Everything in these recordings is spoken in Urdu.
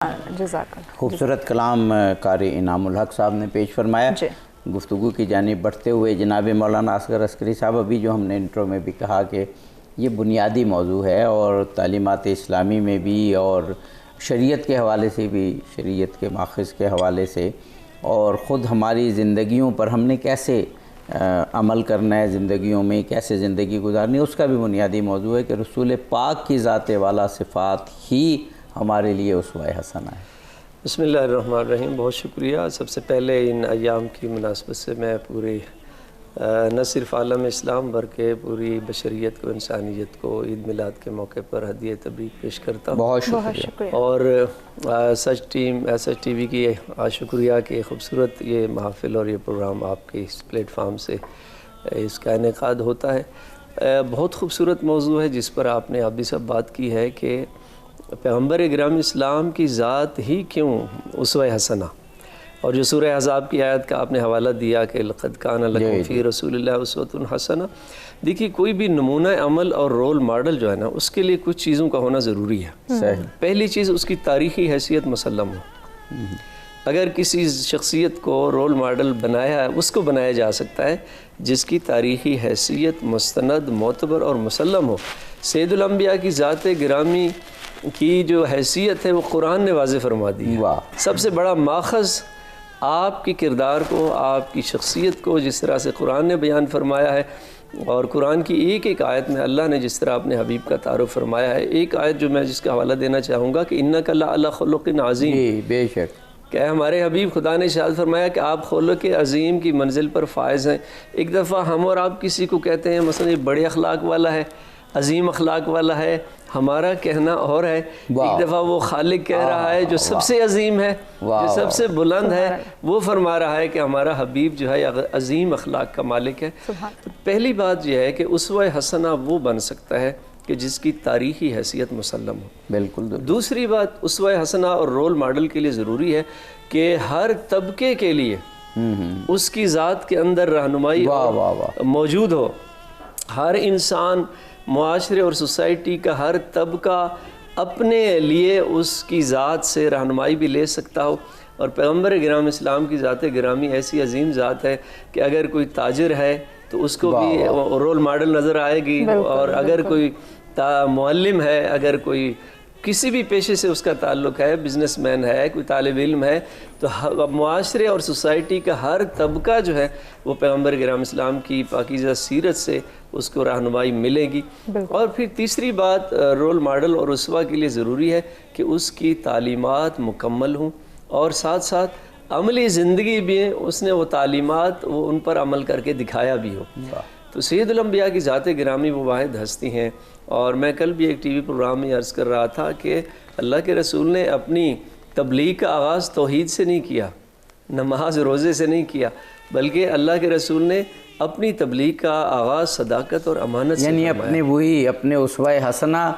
جزاک اللہ. خوبصورت کلام قاری انعام الحق صاحب نے پیش فرمایا. گفتگو کی جانب بڑھتے ہوئے جناب مولانا اصغر عسکری صاحب، ابھی جو ہم نے انٹرو میں بھی کہا کہ یہ بنیادی موضوع ہے اور تعلیمات اسلامی میں بھی اور شریعت کے حوالے سے بھی، شریعت کے ماخذ کے حوالے سے، اور خود ہماری زندگیوں پر ہم نے کیسے عمل کرنا ہے، زندگیوں میں کیسے زندگی گزارنی ہے، اس کا بھی بنیادی موضوع ہے کہ رسول پاک کی ذات والا صفات ہی ہمارے لیے اسوہ حسنہ ہے. بسم اللہ الرحمن الرحیم. بہت شکریہ. سب سے پہلے ان ایام کی مناسبت سے میں پوری نہ صرف عالم اسلام بلکہ پوری بشریت کو، انسانیت کو عید میلاد کے موقع پر ہدیہ تبریک پیش کرتا ہوں. بہت شکریہ. اور سچ ٹی وی کی شکریہ کہ خوبصورت یہ محفل اور یہ پروگرام آپ کے اس پلیٹ فارم سے اس کا انعقاد ہوتا ہے. بہت خوبصورت موضوع ہے جس پر آپ نے ابھی سب بات کی ہے کہ پیغمبر اکرم اسلام کی ذات ہی کیوں اسوہ حسنہ، اور جو سورہ احزاب کی آیت کا آپ نے حوالہ دیا کہ لقد کان لکم فی رسول اللہ اسوۃ حسنہ. دیکھیے کوئی بھی نمونہ عمل اور رول ماڈل جو ہے نا، اس کے لیے کچھ چیزوں کا ہونا ضروری ہے. پہلی چیز اس کی تاریخی حیثیت مسلم ہو. اگر کسی شخصیت کو رول ماڈل بنایا ہے، اس کو بنایا جا سکتا ہے جس کی تاریخی حیثیت مستند، معتبر اور مسلم ہو. سید الانبیاء کی ذات گرامی کی جو حیثیت ہے وہ قرآن نے واضح فرما دی ہے. سب سے بڑا ماخذ آپ کی کردار کو، آپ کی شخصیت کو جس طرح سے قرآن نے بیان فرمایا ہے، اور قرآن کی ایک ایک آیت میں اللہ نے جس طرح اپنے حبیب کا تعارف فرمایا ہے. ایک آیت جو میں جس کا حوالہ دینا چاہوں گا کہ انک لعلی خلق عظیم. بے شک کہ ہمارے حبیب خدا نے ارشاد فرمایا کہ آپ خلق عظیم کی منزل پر فائز ہیں. ایک دفعہ ہم اور آپ کسی کو کہتے ہیں مثلا یہ بڑے اخلاق والا ہے، عظیم اخلاق والا ہے، ہمارا کہنا اور ہے. ایک دفعہ وہ خالق کہہ رہا ہے جو سب سے عظیم ہے، جو سب سے بلند ہے، وہ فرما رہا ہے کہ ہمارا حبیب جو ہے عظیم اخلاق کا مالک ہے. پہلی بات یہ ہے کہ اسوہ حسنہ وہ بن سکتا ہے کہ جس کی تاریخی حیثیت مسلم ہو. بالکل. دوسری بات اسوہ حسنہ اور رول ماڈل کے لیے ضروری ہے کہ ہر طبقے کے لیے اس کی ذات کے اندر رہنمائی موجود ہو. ہر انسان، معاشرے اور سوسائٹی کا ہر طبقہ اپنے لیے اس کی ذات سے رہنمائی بھی لے سکتا ہو. اور پیغمبر اکرم اسلام کی ذات گرامی ایسی عظیم ذات ہے کہ اگر کوئی تاجر ہے تو اس کو بھی رول ماڈل نظر آئے گی، اور اگر کوئی معلم ہے، اگر کوئی کسی بھی پیشے سے اس کا تعلق ہے، بزنس مین ہے، کوئی طالب علم ہے، تو معاشرے اور سوسائٹی کا ہر طبقہ جو ہے وہ پیغمبر اکرم اسلام کی پاکیزہ سیرت سے اس کو رہنمائی ملے گی. اور پھر تیسری بات رول ماڈل اور اسوہ کے لیے ضروری ہے کہ اس کی تعلیمات مکمل ہوں، اور ساتھ ساتھ عملی زندگی بھی اس نے وہ تعلیمات وہ ان پر عمل کر کے دکھایا بھی ہو. تو سید الانبیاء کی ذات گرامی وہ واحد ہستی ہیں. اور میں کل بھی ایک ٹی وی پروگرام میں عرض کر رہا تھا کہ اللہ کے رسول نے اپنی تبلیغ کا آغاز توحید سے نہیں کیا، نماز روزے سے نہیں کیا، بلکہ اللہ کے رسول نے اپنی تبلیغ کا آغاز صداقت اور امانت سے یعنی اپنے وہی اپنے اسوہ حسنہ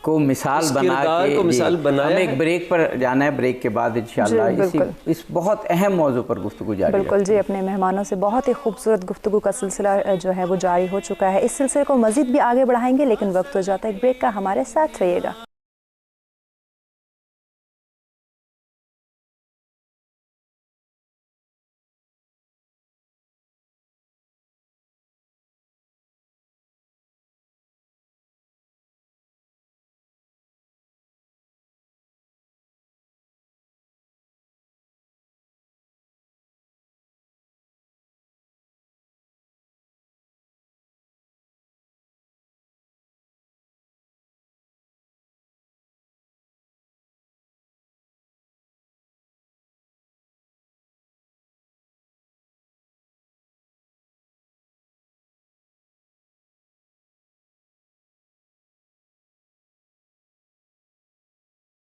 کو مثال بنا کے ہم ایک بریک پر جانا ہے. بریک کے بعد انشاءاللہ اس بہت اہم موضوع پر گفتگو جاری ہے. بالکل جی. اپنے مہمانوں سے بہت ہی خوبصورت گفتگو کا سلسلہ جو ہے وہ جاری ہو چکا ہے. اس سلسلے کو مزید بھی آگے بڑھائیں گے، لیکن وقت ہو جاتا ہے ایک بریک کا. ہمارے ساتھ رہیے گا.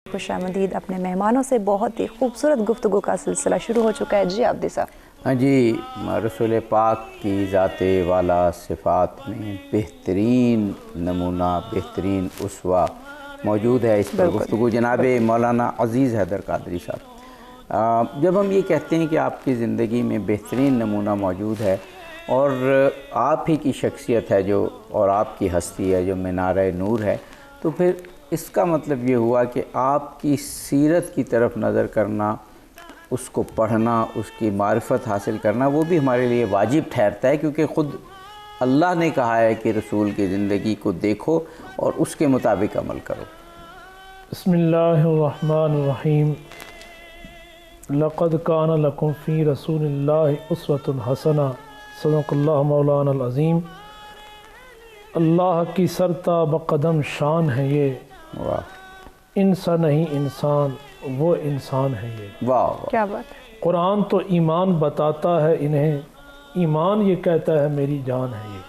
خوش آمدید. اپنے مہمانوں سے بہت ہی خوبصورت گفتگو کا سلسلہ شروع ہو چکا ہے. جی عابدی صاحب. ہاں جی. رسول پاک کی ذات والا صفات میں بہترین نمونہ، بہترین اسوہ موجود ہے. اس پر گفتگو جناب مولانا عزیز حیدر قادری صاحب. جب ہم یہ کہتے ہیں کہ آپ کی زندگی میں بہترین نمونہ موجود ہے اور آپ ہی کی شخصیت ہے جو، اور آپ کی ہستی ہے جو مینارہ نور ہے، تو پھر اس کا مطلب یہ ہوا کہ آپ کی سیرت کی طرف نظر کرنا، اس کو پڑھنا، اس کی معرفت حاصل کرنا وہ بھی ہمارے لیے واجب ٹھہرتا ہے، کیونکہ خود اللہ نے کہا ہے کہ رسول کی زندگی کو دیکھو اور اس کے مطابق عمل کرو۔ بسم اللہ الرحمن الرحیم۔ لقد کان لکم فی رسول اللہ اسوۃ حسنہ، صدق اللہ مولانا العظیم۔ اللہ کی سرتا بقدم شان ہے یہ، واہ انسان نہیں انسان وہ انسان ہے یہ۔ واہ واہ، کیا بات ہے۔ قرآن تو ایمان بتاتا ہے انہیں، ایمان یہ کہتا ہے میری جان ہے یہ۔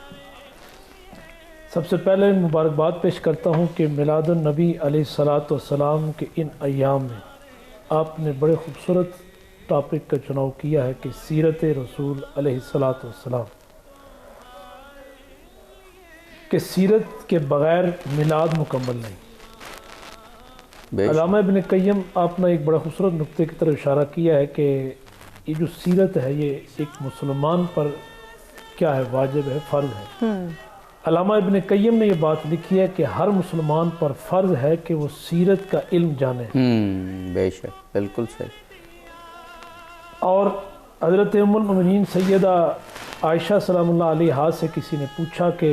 سب سے پہلے مبارکباد پیش کرتا ہوں کہ میلاد النبی علیہ الصلاۃ والسلام کے ان ایام میں آپ نے بڑے خوبصورت ٹاپک کا چناؤ کیا ہے کہ سیرت رسول علیہ الصلاۃ والسلام، کہ سیرت کے بغیر میلاد مکمل نہیں۔ علامہ ابن قیم آپ نے ایک بڑا خوبصورت نقطے کی طرف اشارہ کیا ہے کہ یہ جو سیرت ہے یہ ایک مسلمان پر کیا ہے، واجب ہے، فرض ہے۔ علامہ ابن قیم نے یہ بات لکھی ہے کہ ہر مسلمان پر فرض ہے کہ وہ سیرت کا علم جانے۔ بے شک، بالکل صحیح۔ اور حضرت ام المؤمنین سیدہ عائشہ سلام اللہ علیہا سے کسی نے پوچھا کہ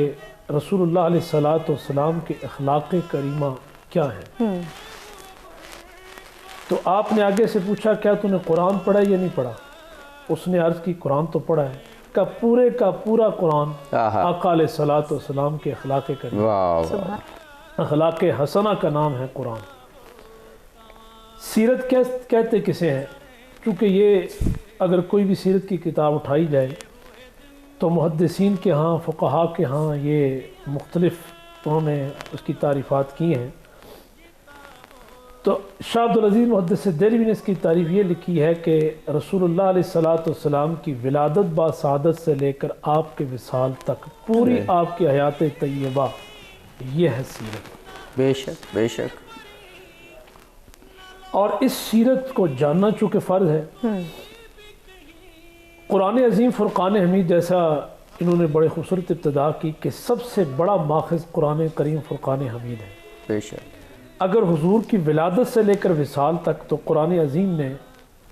رسول اللہ علیہ الصلاۃ والسلام کے اخلاق کریمہ کیا ہیں، تو آپ نے آگے سے پوچھا کیا تو نے قرآن پڑھا یا نہیں پڑھا؟ اس نے عرض کی قرآن تو پڑھا ہے، کا پورا قرآن آقا علیہ الصلاۃ والسلام کے اخلاق کریمہ، اخلاق حسنہ کا نام ہے قرآن۔ سیرت کہتے کسے ہیں؟ کیونکہ یہ اگر کوئی بھی سیرت کی کتاب اٹھائی جائے تو محدثین کے ہاں، فقہاء کے ہاں یہ مختلف انہوں نے اس کی تعریفات کی ہیں۔ تو شاہ عبدالعزیز محدث دہلوی نے اس کی تعریف یہ لکھی ہے کہ رسول اللہ علیہ الصلاۃ والسلام کی ولادت با سعادت سے لے کر آپ کے وصال تک پوری آپ کی حیات طیبہ یہ ہے سیرت۔ بے شک بے شک۔ اور اس سیرت کو جاننا چونکہ فرض ہے، قرآن عظیم فرقان حمید جیسا انہوں نے بڑے خوبصورت ابتدا کی کہ سب سے بڑا ماخذ قرآن کریم فرقان حمید ہے۔ بے شک۔ اگر حضور کی ولادت سے لے کر وصال تک تو قرآن عظیم نے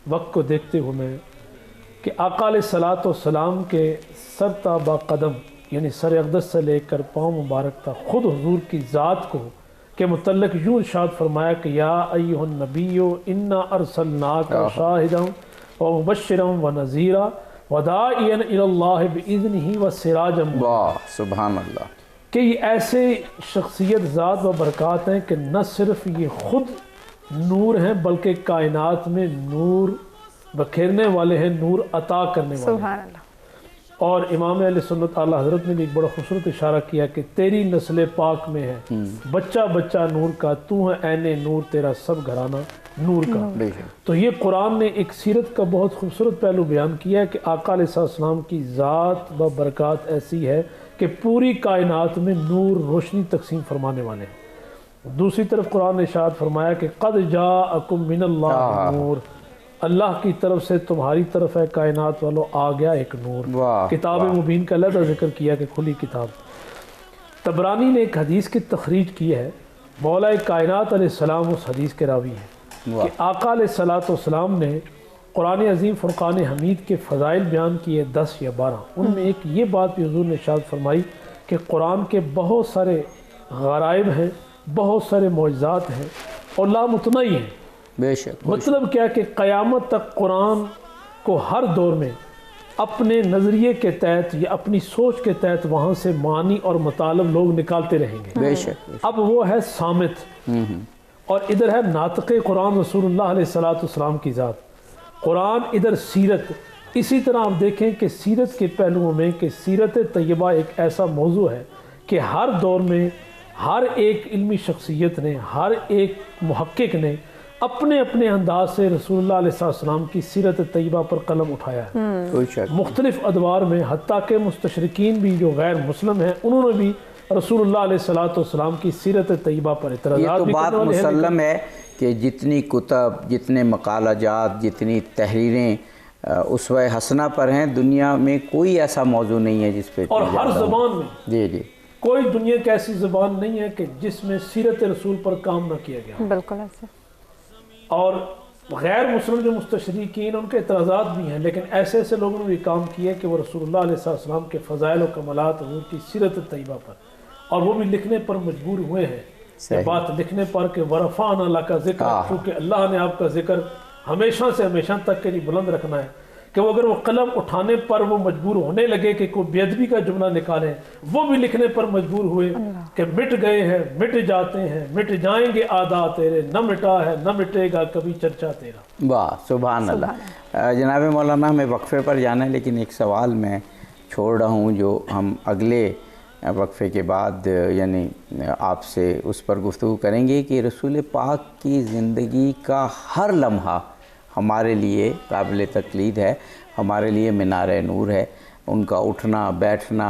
وقت کو دیکھتے ہوئے کہ آقا علیہ الصلاۃ والسلام کے سر تا با قدم یعنی سر اقدس سے لے کر پاؤں مبارک تک خود حضور کی ذات کو کے متعلق یوں ارشاد فرمایا کہ یا ایھا النبی انا ارسلناک شاہدا ومبشرا ونذیرا وداعیا الی اللہ باذنہ وسراجا منیرا۔ واہ سبحان اللہ۔ کہ یہ ایسے شخصیت ذات و برکات ہیں کہ نہ صرف یہ خود نور ہیں بلکہ کائنات میں نور بکھیرنے والے ہیں، نور عطا کرنے والے ہیں۔ سبحان اللہ۔ اور امام اہل سنت اعلیٰ حضرت نے بھی ایک بڑا خوبصورت اشارہ کیا کہ تیری نسل پاک میں ہے بچہ بچہ نور کا، تو ہے عین نور، تیرا سب گھرانہ نور کا۔ تو یہ قرآن نے ایک سیرت کا بہت خوبصورت پہلو بیان کیا ہے کہ آقا علیہ السلام کی ذات و برکات ایسی ہے کہ پوری کائنات میں نور روشنی تقسیم فرمانے والے ہیں۔ دوسری طرف قرآن نے ارشاد فرمایا کہ قد جاءکم من اللہ نور، اللہ کی طرف سے تمہاری طرف ہے کائنات والو آ گیا ایک نور۔ کتاب مبین کا علیحدہ ذکر کیا کہ کھلی کتاب۔ طبرانی نے ایک حدیث کی تخریج کی ہے، مولا کائنات علیہ السلام اس حدیث کے راوی ہیں کہ آقا علیہ الصلاۃ والسلام نے قرآن عظیم فرقان حمید کے فضائل بیان کیے 10 یا 12۔ ان میں ایک یہ بات بھی حضور نے ارشاد فرمائی کہ قرآن کے بہت سارے غرائب ہیں، بہت سارے معجزات ہیں اور لامتناہی ہیں۔ بے شک۔ مطلب کیا کہ قیامت تک قرآن کو ہر دور میں اپنے نظریے کے تحت یا اپنی سوچ کے تحت وہاں سے معنی اور مطالب لوگ نکالتے رہیں گے۔ بے شک۔ اب وہ ہے صامت اور ادھر ہے ناطق قرآن رسول اللہ علیہ الصلاۃ والسلام کی ذات، قرآن ادھر سیرت۔ اسی طرح آپ دیکھیں کہ سیرت کے پہلوؤں میں کہ سیرت طیبہ ایک ایسا موضوع ہے کہ ہر دور میں ہر ایک علمی شخصیت نے، ہر ایک محقق نے اپنے اپنے انداز سے رسول اللہ علیہ السلام کی سیرت طیبہ پر قلم اٹھایا ہے مختلف ادوار میں، حتیٰ کہ مستشرقین بھی جو غیر مسلم ہیں انہوں نے بھی رسول اللہ علیہ السلام کی سیرت طیبہ پر اعتراضات بھی کرنے والے ہیں۔ یہ تو بات مسلم ہے کہ جتنی کتب، جتنے مقالہ جات، جتنی تحریریں اسوہ حسنہ پر ہیں، دنیا میں کوئی ایسا موضوع نہیں ہے جس پہ اور ہر زبان میں جی کوئی دنیا کی ایسی زبان نہیں ہے کہ جس میں سیرت رسول پر کام نہ کیا گیا. بالکل ایسے. اور غیر مسلم جو مستشرقین ان کے اعتراضات بھی ہیں، لیکن ایسے ایسے لوگوں نے بھی کام کیا کہ وہ رسول اللہ علیہ السلام کے فضائل و کمالات، حضور کی سیرت طیبہ پر، اور وہ بھی لکھنے پر مجبور ہوئے ہیں. یہ بات لکھنے پر کہ ورفعنا لک ذکر، چونکہ اللہ نے آپ کا ذکر ہمیشہ سے ہمیشہ تک کے لیے بلند رکھنا ہے، کہ وہ اگر وہ قلم اٹھانے پر وہ مجبور ہونے لگے کہ کوئی بے ادبی کا جملہ نکالیں، وہ بھی لکھنے پر مجبور ہوئے کہ مٹ گئے ہیں، مٹ جاتے ہیں، مٹ جائیں گے عادات تیرے، نہ مٹا ہے نہ مٹے گا کبھی چرچا تیرا. واہ سبحان اللہ. جناب مولانا ہمیں وقفے پر جانا ہے، لیکن ایک سوال میں چھوڑ رہا ہوں جو ہم اگلے وقفے کے بعد یعنی آپ سے اس پر گفتگو کریں گے کہ رسول پاک کی زندگی کا ہر لمحہ ہمارے لیے قابل تقلید ہے، ہمارے لیے مینار نور ہے. ان کا اٹھنا بیٹھنا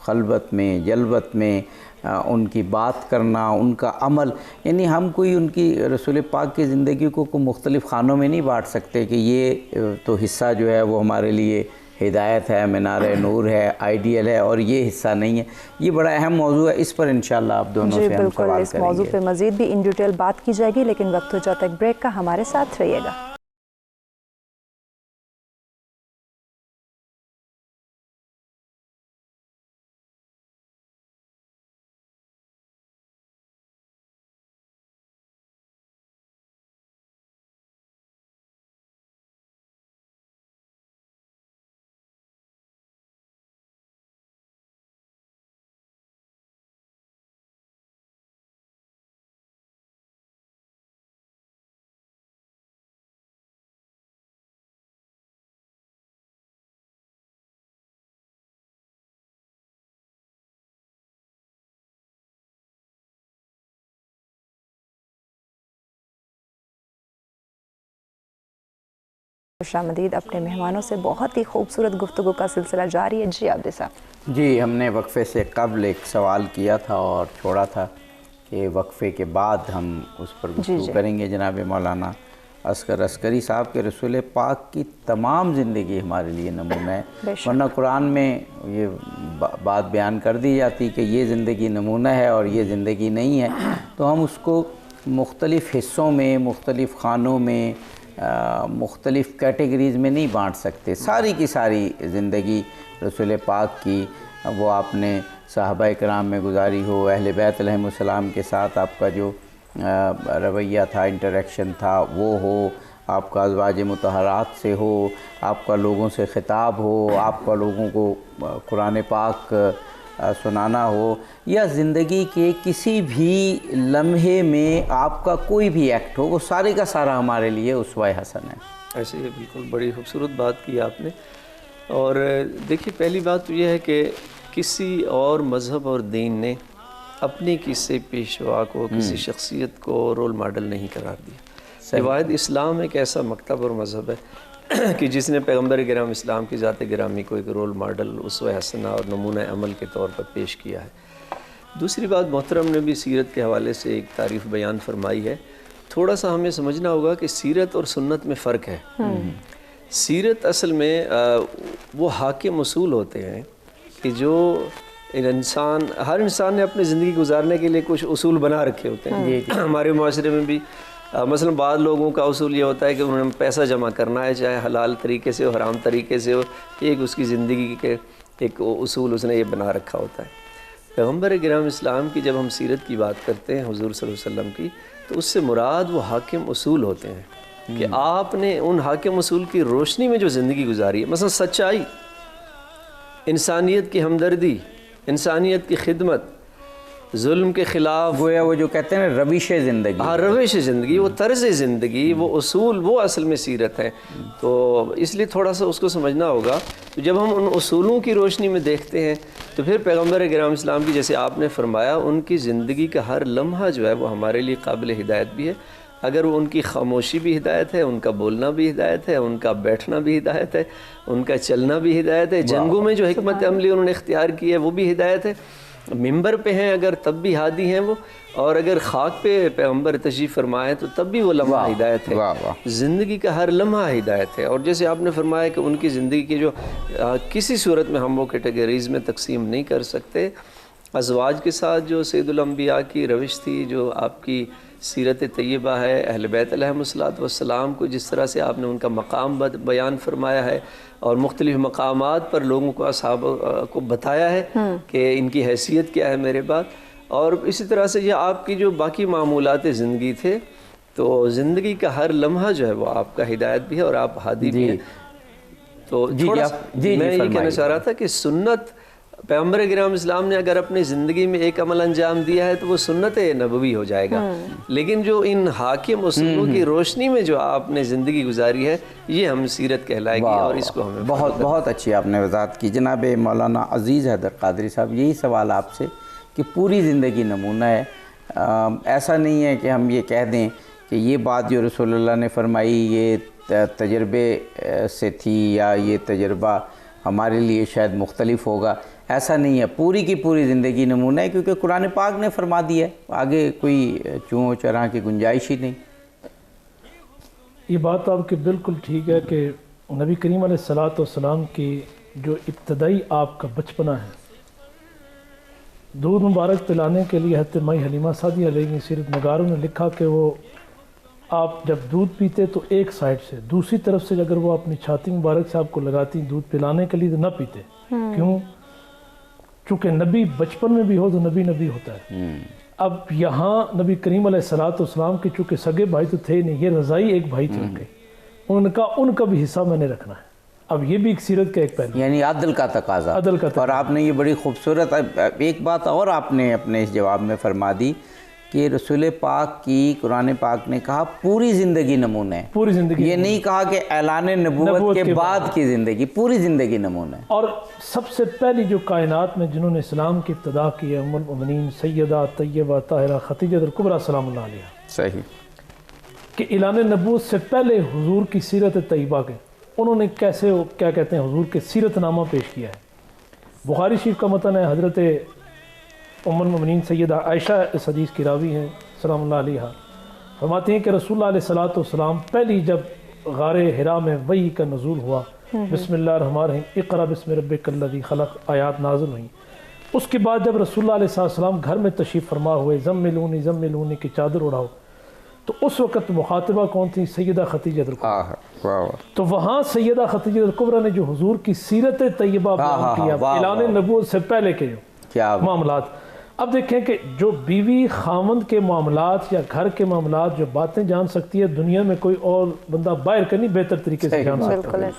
خلوت میں جلوت میں، ان کی بات کرنا، ان کا عمل، یعنی ہم کوئی ان کی رسول پاک کی زندگی کو مختلف خانوں میں نہیں بانٹ سکتے کہ یہ تو حصہ جو ہے وہ ہمارے لیے ہدایت ہے، مینار نور ہے، آئیڈیل ہے، اور یہ حصہ نہیں ہے. یہ بڑا اہم موضوع ہے، اس پر انشاءاللہ آپ دونوں سے ہم سوال کریں گے. اس موضوع پہ مزید بھی ان ڈیٹیل بات کی جائے گی، لیکن وقت ہو جاتا ہے ایک بریک کا. ہمارے ساتھ رہیے گا. خوش آمدید. اپنے مہمانوں سے بہت ہی خوبصورت گفتگو کا سلسلہ جاری ہے. جی عابد صاحب. جی ہم نے وقفے سے قبل ایک سوال کیا تھا اور چھوڑا تھا کہ وقفے کے بعد ہم اس پر گفتگو کریں گے. جناب مولانا اصغر عسکری صاحب کے رسول پاک کی تمام زندگی ہمارے لیے نمونہ ہے، ورنہ قرآن میں یہ بات بیان کر دی جاتی کہ یہ زندگی نمونہ ہے اور یہ زندگی نہیں ہے، تو ہم اس کو مختلف حصوں میں، مختلف خانوں میں، مختلف کیٹیگریز میں نہیں بانٹ سکتے. ساری کی ساری زندگی رسول پاک کی، وہ آپ نے صحابہ کرام میں گزاری ہو، اہل بیت علیہم السلام کے ساتھ آپ کا جو رویہ تھا، انٹریکشن تھا وہ ہو، آپ کا ازواج مطہرات سے ہو، آپ کا لوگوں سے خطاب ہو، آپ کا لوگوں کو قرآن پاک سنانا ہو، یا زندگی کے کسی بھی لمحے میں آپ کا کوئی بھی ایکٹ ہو، وہ سارے کا سارا ہمارے لیے اسوہ حسن ہے. ایسے ہی بالکل بڑی خوبصورت بات کی آپ نے. اور دیکھیے پہلی بات تو یہ ہے کہ کسی اور مذہب اور دین نے اپنے کسی پیشوا کو، کسی شخصیت کو رول ماڈل نہیں قرار دیا. واحد اسلام ایک ایسا مکتب اور مذہب ہے کہ جس نے پیغمبر کرام اسلام کی ذات گرامی کو ایک رول ماڈل، اسوہ حسنہ اور نمونہ عمل کے طور پر پیش کیا ہے. دوسری بات، محترم نے بھی سیرت کے حوالے سے ایک تعریف بیان فرمائی ہے. تھوڑا سا ہمیں سمجھنا ہوگا کہ سیرت اور سنت میں فرق ہے. سیرت اصل میں وہ حاکم اصول ہوتے ہیں کہ جو ہر انسان نے اپنی زندگی گزارنے کے لیے کچھ اصول بنا رکھے ہوتے ہیں. ہمارے معاشرے میں بھی مثلا بعض لوگوں کا اصول یہ ہوتا ہے کہ انہوں نے پیسہ جمع کرنا ہے، چاہے حلال طریقے سے ہو، حرام طریقے سے ہو، ایک اس کی زندگی کے ایک اصول اس نے یہ بنا رکھا ہوتا ہے. پیغمبر کرام اسلام کی جب ہم سیرت کی بات کرتے ہیں حضور صلی اللہ علیہ وسلم کی، تو اس سے مراد وہ حاکم اصول ہوتے ہیں کہ آپ نے ان حاکم اصول کی روشنی میں جو زندگی گزاری ہے، مثلا سچائی، انسانیت کی ہمدردی، انسانیت کی خدمت، ظلم کے خلاف، گویا وہ جو کہتے ہیں روش زندگی، روش زندگی، وہ طرز زندگی، وہ اصول، وہ اصل میں سیرت ہے. تو اس لیے تھوڑا سا اس کو سمجھنا ہوگا. تو جب ہم ان اصولوں کی روشنی میں دیکھتے ہیں تو پھر پیغمبر کرام اسلام کی، جیسے آپ نے فرمایا، ان کی زندگی کا ہر لمحہ جو ہے وہ ہمارے لیے قابل ہدایت بھی ہے. اگر وہ ان کی خاموشی بھی ہدایت ہے، ان کا بولنا بھی ہدایت ہے، ان کا بیٹھنا بھی ہدایت ہے، ان کا چلنا بھی ہدایت ہے، جنگوں میں جو حکمت عملی انہوں نے اختیار کی ہے وہ بھی ہدایت ہے. ممبر پہ ہیں اگر تب بھی ہادی ہیں وہ، اور اگر خاک پہ پیغمبر تشریف فرمائے تو تب بھی وہ لمحہ ہدایت ہے، زندگی کا ہر لمحہ ہدایت ہے۔ اور جیسے آپ نے فرمایا کہ ان کی زندگی کی جو کسی صورت میں ہم وہ کیٹیگریز میں تقسیم نہیں کر سکتے، ازواج کے ساتھ جو سید الانبیاء کی روش تھی، جو آپ کی سیرت طیبہ ہے، اہل بیت علیہم السلام کو جس طرح سے آپ نے ان کا مقام بیان فرمایا ہے اور مختلف مقامات پر لوگوں کو اصحاب کو بتایا ہے کہ ان کی حیثیت کیا ہے میرے بعد، اور اسی طرح سے یہ آپ کی جو باقی معمولات زندگی تھے، تو زندگی کا ہر لمحہ جو ہے وہ آپ کا ہدایت بھی ہے اور آپ ہادی بھی ہیں۔ تو میں یہ کہنا چاہ رہا تھا کہ سنت پیغمبر کرام اسلام نے اگر اپنی زندگی میں ایک عمل انجام دیا ہے تو وہ سنت نبوی ہو جائے گا، لیکن جو ان حاکم اصولوں کی روشنی میں جو آپ نے زندگی گزاری ہے یہ ہم سیرت کہلائے گی، اور اس کو ہمیں بہت اچھی آپ نے وضاحت کی۔ جناب مولانا عزیز حیدر قادری صاحب، یہی سوال آپ سے کہ پوری زندگی نمونہ ہے، ایسا نہیں ہے کہ ہم یہ کہہ دیں کہ یہ بات جو رسول اللہ نے فرمائی یہ تجربے سے تھی یا یہ تجربہ ہمارے لیے شاید مختلف ہوگا، ایسا نہیں ہے، پوری کی پوری زندگی نمونہ ہے، کیونکہ قرآن پاک نے فرما دیا ہے، آگے کوئی چوں چراں کی گنجائش ہی نہیں۔ یہ بات آپ کی بالکل ٹھیک ہے کہ نبی کریم علیہ السلام کی جو ابتدائی آپ کا بچپنا ہے، دودھ مبارک پلانے کے لیے حضرت مائی حلیمہ سعدیہ علیہ کی سیرت نگاروں نے لکھا کہ وہ آپ جب دودھ پیتے تو ایک سائڈ سے، دوسری طرف سے اگر وہ اپنی چھاتی مبارک سے آپ کو لگاتی دودھ پلانے کے لیے تو نہ پیتے، کیوں؟ چونکہ نبی بچپن میں بھی ہو تو نبی ہوتا ہے۔ اب یہاں نبی کریم علیہ السلام کے چونکہ سگے بھائی تو تھے نہیں، یہ رضائی ایک بھائی تھے ان کا بھی حصہ میں نے رکھنا ہے۔ اب یہ بھی ایک سیرت کا ایک پہلو، یعنی عدل کا تقاضا، اور آپ نے یہ بڑی خوبصورت ایک بات اور آپ نے اپنے اس جواب میں فرما دی کہ رسول پاک کی قرآن پاک نے کہا پوری زندگی نمونہ ہے، پوری زندگی، یہ نہیں کہا کہ اعلان نبوت کے بعد کی زندگی، پوری زندگی نمونہ ہے۔ اور سب سے پہلی جو کائنات میں جنہوں نے اسلام کی ابتدا کی ہے ام المؤمنین سیدہ طیبہ طاہرہ خدیجہ الکبریٰ سلام اللہ علیہا، صحیح، کہ اعلان نبوت سے پہلے حضور کی سیرت طیبہ کے انہوں نے کیسے کیا کہتے ہیں حضور کے سیرت نامہ پیش کیا ہے۔ بخاری شریف کا متن ہے، حضرت ام المؤمنین سیدہ عائشہ اس حدیث کی راوی ہیں سلام اللہ علیہا، فرماتی ہیں کہ رسول اللہ علیہ السلام پہلی جب غار حرا میں وحی کا نزول ہوا، بسم اللہ الرحمن الرحیم اقرأ بسم ربک الذی خلق آیات نازل ہوئیں، اس کے بعد جب رسول اللہ علیہ السلام گھر میں تشریف فرما ہوئے، زملونی کی چادر اڑاؤ، تو اس وقت مخاطبہ کون تھی؟ سیدہ خدیجہ الکبریٰ۔ تو وہاں سیدہ خدیجہ الکبریٰ نے جو حضور کی سیرت طیبہ بیان کیا اعلان نبوت سے پہلے کے جو معاملات، اب دیکھیں کہ جو بیوی خاوند کے معاملات یا گھر کے معاملات جو باتیں جان سکتی ہے، دنیا میں کوئی اور بندہ باہر کا نہیں بہتر طریقے سے جان سکتا ہے۔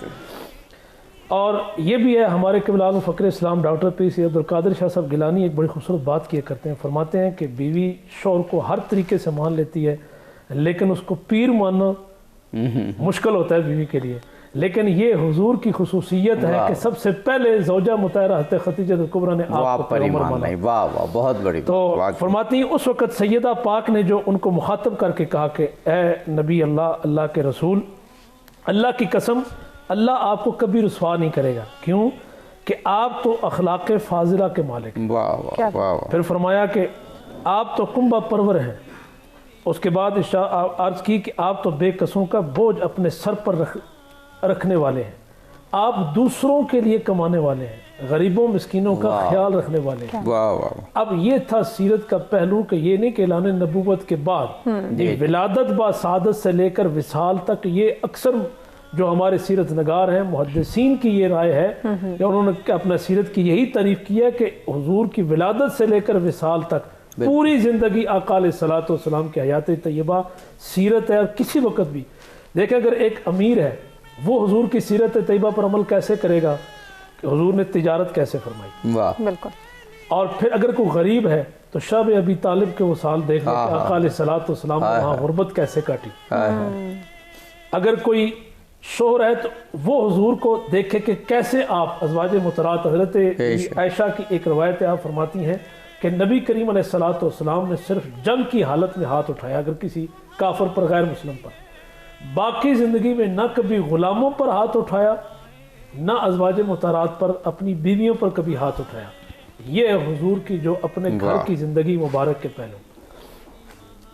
اور یہ بھی ہے ہمارے قبلہ فقر اسلام ڈاکٹر پیر سید عبدالقادر شاہ صاحب گیلانی ایک بڑی خوبصورت بات کیا کرتے ہیں، فرماتے ہیں کہ بیوی شوہر کو ہر طریقے سے مان لیتی ہے، لیکن اس کو پیر ماننا مشکل ہوتا ہے بیوی کے لیے، لیکن یہ حضور کی خصوصیت ہے کہ سب سے پہلے زوجہ مطہرہ حضرت خدیجہ الکبریٰ نے آپ کو پیغمبر مانا۔ واہ بہت بڑی۔ تو فرماتی ہیں اس وقت سیدہ پاک نے جو ان کو مخاطب کر کے کہا کہ اے نبی اللہ کے رسول، اللہ کی قسم اللہ آپ کو کبھی رسوا نہیں کرے گا، کیوں کہ آپ تو اخلاق فاضلہ کے مالک ہیں۔ پھر فرمایا کہ آپ تو کنبہ پرور ہیں، اس کے بعد عرض کی کہ آپ تو بے کسوں کا بوجھ اپنے سر پر رکھنے والے ہیں، آپ دوسروں کے لیے کمانے والے ہیں، غریبوں مسکینوں کا خیال رکھنے والے ہیں۔ اب یہ تھا سیرت کا پہلو کہ یہ نہیں کہ اعلان نبوت کے بعد، ولادت با سعادت سے لے کر وصال تک، یہ اکثر جو ہمارے سیرت نگار ہیں محدثین کی یہ رائے ہے کہ انہوں نے اپنا سیرت کی یہی تعریف کی ہے کہ حضور کی ولادت سے لے کر وصال تک پوری زندگی آقا علیہ السلام کی حیات طیبہ سیرت ہے۔ اور کسی وقت بھی دیکھیں اگر ایک امیر ہے وہ حضور کی سیرت طیبہ پر عمل کیسے کرے گا کہ حضور نے تجارت کیسے فرمائی، بالکل۔ اور پھر اگر کوئی غریب ہے تو شب ابی طالب کے وصال دیکھ لیں کہ آقا علیہ السلام نے وہاں غربت کیسے کاٹی۔ اگر کوئی شوہر ہے تو وہ حضور کو دیکھے کہ کیسے آپ ازواج مطہرات، حضرت عائشہ کی ایک روایت آپ فرماتی ہیں کہ نبی کریم علیہ السلام نے صرف جنگ کی حالت میں ہاتھ اٹھایا، اگر کسی کافر پر غیر مسلم پر، باقی زندگی میں نہ کبھی غلاموں پر ہاتھ اٹھایا، نہ ازواج مطہرات پر اپنی بیویوں پر کبھی ہاتھ اٹھایا۔ یہ حضور کی جو اپنے گھر کی زندگی مبارک کے پہلو.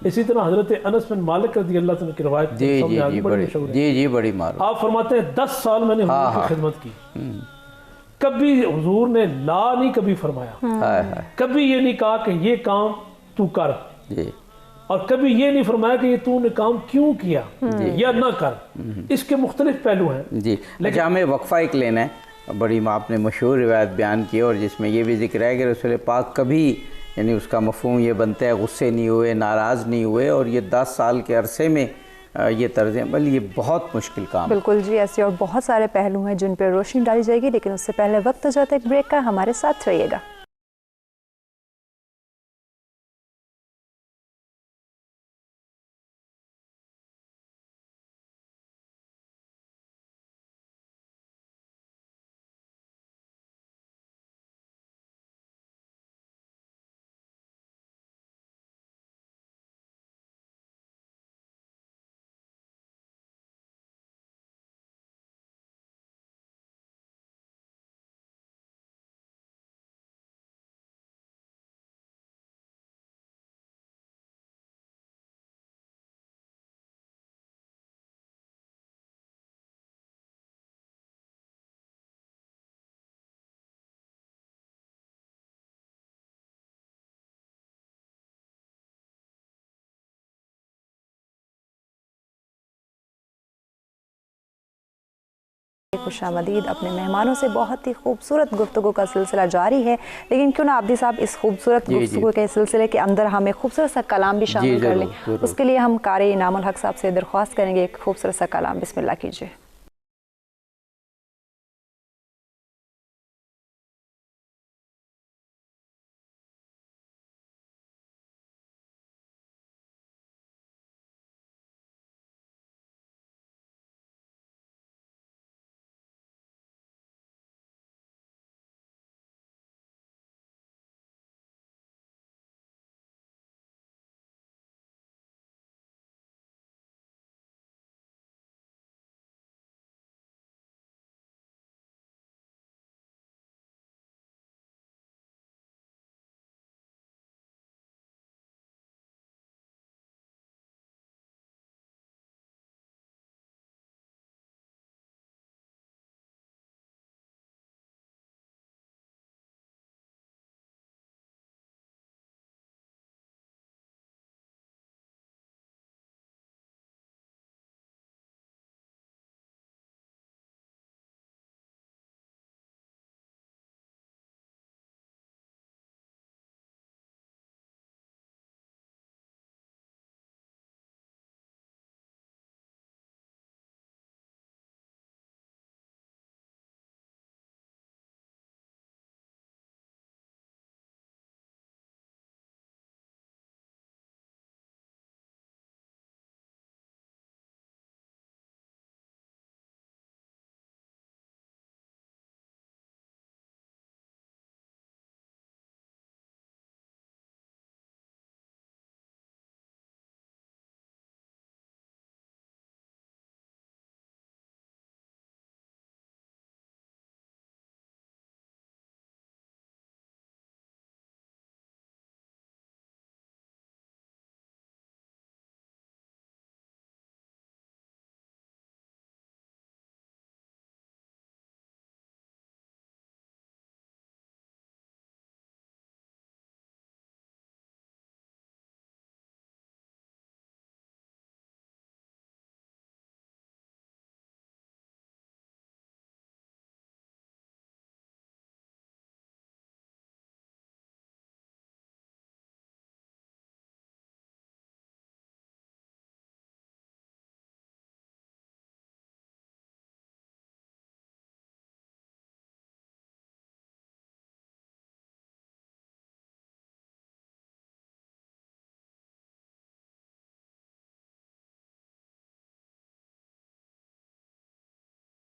اسی طرح حضرت انس بن مالک رضی اللہ عنہ کی روایت جی بڑی معروف. آپ فرماتے ہیں 10 سال میں نے حضور کی خدمت کی, کبھی حضور نے لا نہیں کبھی فرمایا, کبھی یہ نہیں کہا کہ یہ کام تو کر, اور کبھی یہ نہیں فرمایا کہ یہ تو نے کام کیوں کیا یا نہ کر. اس کے مختلف پہلو ہیں. جی لیکن ہمیں وقفہ ایک لینا ہے. بڑی آپ نے مشہور روایت بیان کی اور جس میں یہ بھی ذکر ہے کہ رسول پاک کبھی یعنی اس کا مفہوم یہ بنتا ہے غصے نہیں ہوئے, ناراض نہیں ہوئے, اور یہ 10 سال کے عرصے میں یہ طرز عمل یہ بہت مشکل کام ہے. بالکل جی, ایسے اور بہت سارے پہلو ہیں جن پہ روشنی ڈالی جائے گی, لیکن اس سے پہلے وقت ہو جاتا ہے ایک بریک کا. ہمارے ساتھ رہیے گا. خوش آمدید. اپنے مہمانوں سے بہت ہی خوبصورت گفتگو کا سلسلہ جاری ہے, لیکن کیوں نہ عابدی صاحب اس خوبصورت گفتگو کے سلسلے کے اندر ہمیں خوبصورت سا کلام بھی شامل کر لیں. اس کے لیے ہم قاری انعام الحق صاحب سے درخواست کریں گے ایک خوبصورت سا کلام. بسم اللہ کیجیے.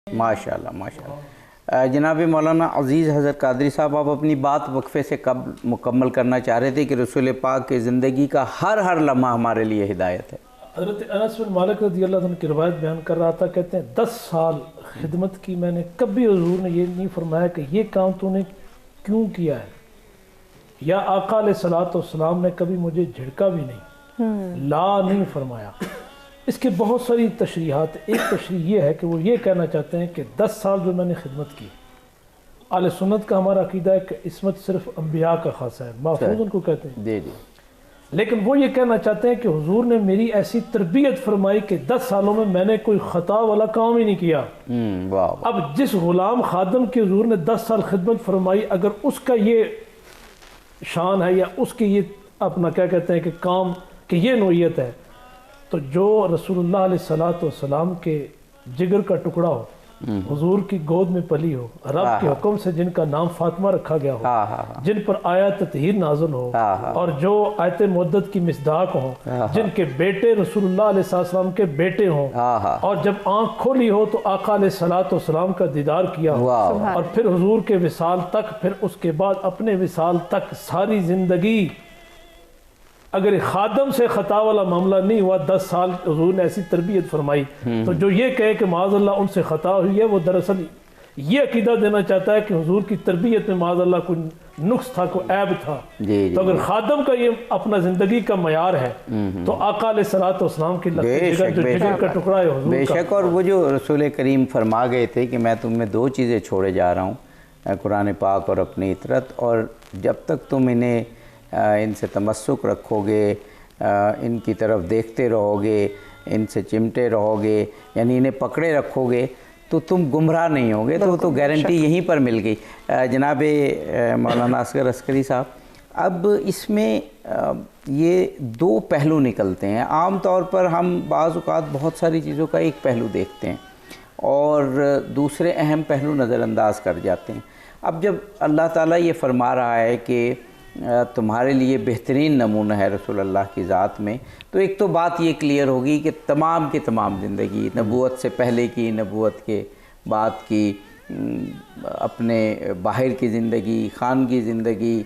ماشاءاللہ ماشاءاللہ. جناب مولانا عزیز حضرت قادری صاحب, آپ اپنی بات وقفے سے کب مکمل کرنا چاہ رہے تھے کہ رسول پاک کی زندگی کا ہر لمحہ ہمارے لیے ہدایت ہے. حضرت انس بن مالک رضی اللہ عنہ کی روایت بیان کر رہا تھا, کہتے ہیں 10 سال خدمت کی میں نے, کبھی حضور نے یہ نہیں فرمایا کہ یہ کام تو نے کیوں کیا ہے, یا آقا علیہ الصلوۃ والسلام نے کبھی مجھے جھڑکا بھی نہیں، لا نہیں فرمایا۔ اس کے بہت ساری تشریحات، ایک تشریح یہ ہے کہ وہ یہ کہنا چاہتے ہیں کہ 10 سال جو میں نے خدمت کی، اہل سنت کا ہمارا عقیدہ ہے کہ عصمت صرف انبیاء کا خاصہ ہے، محفوظ ان کو کہتے ہیں، لیکن وہ یہ کہنا چاہتے ہیں کہ حضور نے میری ایسی تربیت فرمائی کہ 10 سالوں میں نے کوئی خطا والا کام ہی نہیں کیا۔ اب جس غلام خادم کی حضور نے 10 سال خدمت فرمائی، اگر اس کا یہ شان ہے یا اس کی یہ اپنا کیا کہتے ہیں کہ کام کہ یہ نوعیت ہے، تو جو رسول اللہ علیہ الصلوۃ والسلام کے جگر کا ٹکڑا ہو، حضور کی گود میں پلی ہو، رب کے حکم سے جن کا نام فاطمہ رکھا گیا ہو، جن پر آیت تطہیر نازل ہو، اور جو آیت مودت کی مصداق ہو، جن کے بیٹے رسول اللہ علیہ السلام کے بیٹے ہوں، اور جب آنکھ کھولی ہو تو آقا علیہ الصلوۃ والسلام کا دیدار کیا ہو، اور پھر حضور کے وصال تک، پھر اس کے بعد اپنے وصال تک ساری زندگی اگر خادم سے خطا والا معاملہ نہیں ہوا، 10 سال حضور نے ایسی تربیت فرمائی، تو جو یہ کہے کہ معاذ اللہ ان سے خطا ہوئی ہے، وہ دراصل یہ عقیدہ دینا چاہتا ہے کہ حضور کی تربیت میں معاذ اللہ کوئی نقص تھا، کوئی عیب تھا۔ تو اگر خادم کا یہ اپنا زندگی کا معیار ہے تو آقا علیہ الصلوۃ والسلام کی جگر کا ٹکڑا ہے حضور کا۔ بے شک، اور وہ جو رسول کریم فرما گئے تھے کہ میں تم میں 2 چیزیں چھوڑے جا رہا ہوں، قرآن پاک اور اپنی اطرت، اور جب تک تم انہیں ان سے تمسک رکھو گے، ان کی طرف دیکھتے رہو گے، ان سے چمٹے رہو گے، یعنی انہیں پکڑے رکھو گے، تو تم گمراہ نہیں ہوگے۔ تو گارنٹی یہیں پر مل گئی۔ جناب مولانا اصغر عسکری صاحب، اب اس میں یہ 2 پہلو نکلتے ہیں۔ عام طور پر ہم بعض اوقات بہت ساری چیزوں کا ایک پہلو دیکھتے ہیں اور دوسرے اہم پہلو نظر انداز کر جاتے ہیں۔ اب جب اللہ تعالیٰ یہ فرما رہا ہے کہ تمہارے لیے بہترین نمونہ ہے رسول اللہ کی ذات میں، تو ایک تو بات یہ کلیئر ہوگی کہ تمام کی تمام زندگی، نبوت سے پہلے کی، نبوت کے بعد کی، اپنے باہر کی زندگی، خانگی زندگی،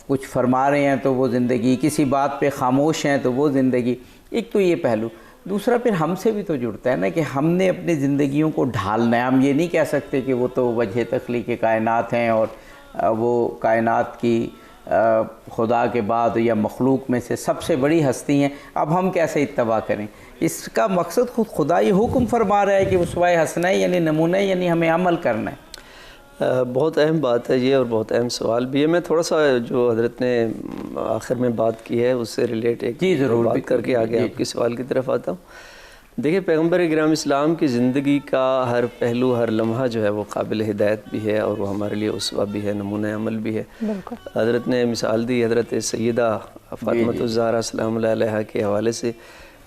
کچھ فرما رہے ہیں تو وہ زندگی، کسی بات پہ خاموش ہیں تو وہ زندگی، ایک تو یہ پہلو۔ دوسرا پھر ہم سے بھی تو جڑتا ہے نا کہ ہم نے اپنی زندگیوں کو ڈھالنا ہے۔ ہم یہ نہیں کہہ سکتے کہ وہ تو وجہ تخلیق کائنات ہیں اور وہ کائنات کی خدا کے بعد یا مخلوق میں سے سب سے بڑی ہستی ہیں، اب ہم کیسے اتباع کریں؟ اس کا مقصد خود خدا یہ حکم فرما رہا ہے کہ اسوہ حسنہ ہے، یعنی نمونہ ہے، یعنی ہمیں عمل کرنا ہے۔ بہت اہم بات ہے یہ، اور بہت اہم سوال بھی ہے۔ میں تھوڑا سا جو حضرت نے آخر میں بات کی ہے اس سے ریلیٹ ایک ضرور بات کر کے آگے آپ کے سوال کی طرف آتا ہوں۔ دیکھیں، پیغمبر اکرام اسلام کی زندگی کا ہر پہلو، ہر لمحہ جو ہے وہ قابل ہدایت بھی ہے، اور وہ ہمارے لیے اسوہ بھی ہے، نمونہ عمل بھی ہے۔ حضرت نے مثال دی حضرت سیدہ فاطمہ الزہرا سلام اللہ علیہا کے حوالے سے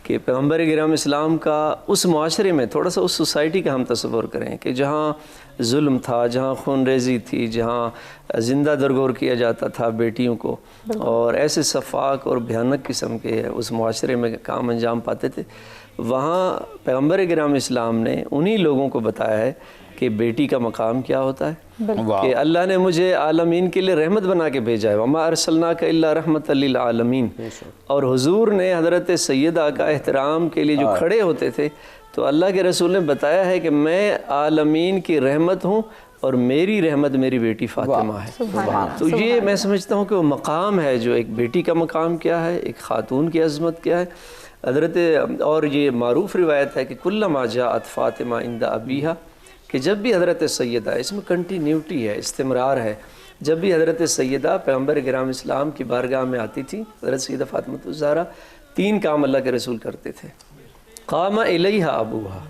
کہ پیغمبر اکرام اسلام کا اس معاشرے میں، تھوڑا سا اس سوسائٹی کا ہم تصور کریں کہ جہاں ظلم تھا، جہاں خون ریزی تھی، جہاں زندہ درگور کیا جاتا تھا بیٹیوں کو، اور ایسے صفاق اور بھیانک قسم کے اس معاشرے میں کام انجام پاتے تھے، وہاں پیغمبر اکرام اسلام نے انہی لوگوں کو بتایا ہے کہ بیٹی کا مقام کیا ہوتا ہے، کہ اللہ نے مجھے عالمین کے لیے رحمت بنا کے بھیجا ہے، وَمَا أَرْسَلْنَاكَ إِلَّا رَحْمَةً لِلْعَالَمِينَ۔ اور حضور نے حضرت سیدہ کا احترام کے لیے جو کھڑے ہوتے تھے، تو اللہ کے رسول نے بتایا ہے کہ میں عالمین کی رحمت ہوں، اور میری رحمت میری بیٹی فاطمہ ہے۔ تو یہ میں سمجھتا ہوں کہ وہ مقام ہے، جو ایک بیٹی کا مقام کیا ہے، ایک خاتون کی عظمت کیا ہے حضرت۔ اور یہ معروف روایت ہے کہ کلما جاءت فاطمہ عند ابیہا، کہ جب بھی حضرت سیدہ، اس میں کنٹینیوٹی ہے، استمرار ہے، جب بھی حضرت سیدہ پیغمبر اکرام اسلام کی بارگاہ میں آتی تھی، حضرت سیدہ فاطمہ الزہرا 3 کام اللہ کے رسول کرتے تھے۔ قام الیہا ابوہا،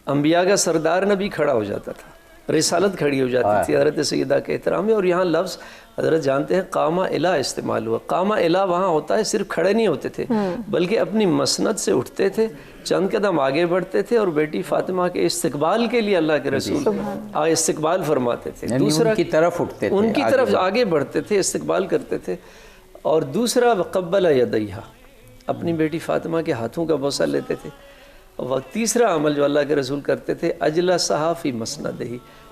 انبیاء کا سردار نبی کھڑا ہو جاتا تھا، رسالت کھڑی ہو جاتی تھی حضرت سیدہ کے احترام میں۔ اور یہاں لفظ حضرت جانتے ہیں قام الی استعمال ہوا۔ قام الی وہاں ہوتا ہے صرف کھڑے نہیں ہوتے تھے، بلکہ اپنی مسند سے اٹھتے تھے، چند قدم آگے بڑھتے تھے، اور بیٹی فاطمہ کے استقبال کے لیے اللہ کے رسول استقبال فرماتے تھے، دوسرا ان کی طرف اٹھتے تھے، ان کی طرف آگے بڑھتے تھے، استقبال کرتے تھے۔ اور دوسرا وقبل یدیہا، اپنی بیٹی فاطمہ کے ہاتھوں کا بوسہ لیتے تھے۔ اور تیسرا عمل جو اللہ کے رسول کرتے تھے، اجلسہا فی مسندہ،